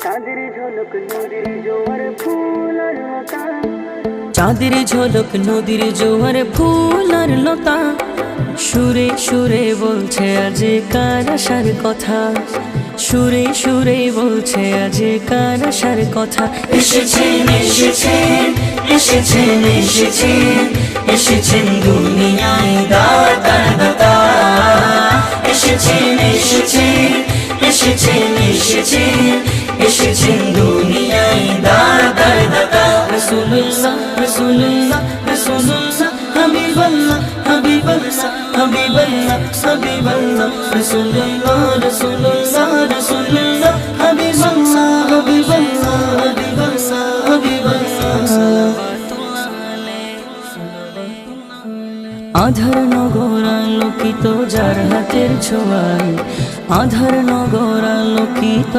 চাঁদের ঝলক নদীর জোয়ার ফুল আর লতা, চাঁদের ঝলক নদীর জোয়ার ফুল আর লতা, সুরে সুরে বলছে আজ কার আসার কথা, সুরে সুরে বলছে আজ কার আসার কথা। এসেছেন এসেছেন এসেছেন এসেছেন এসেছেন দুনিয়ায় দাতার দাতা, এসেছেন এসেছেন এসেছেন এসেছেন এসেছেন দুনিয়ায় দাতার দাতা। রাসূলুল্লাহ রাসূলুল্লাহ রাসূলুল্লাহ হাবিবাল্লাহ হাবিবাল্লাহ হাবিবাল্লাহ হাবিবাল্লাহ, রাসূলুল্লাহ রাসূলুল্লাহ রাসূলুল্লাহ হাবিবাল্লাহ হাবিবাল্লাহ হাবিবাল্লাহ হাবিবাল্লাহ। আধার নগর আলোকিত যার হাতের ছোঁয়ায়, আধার নগর আলোকিত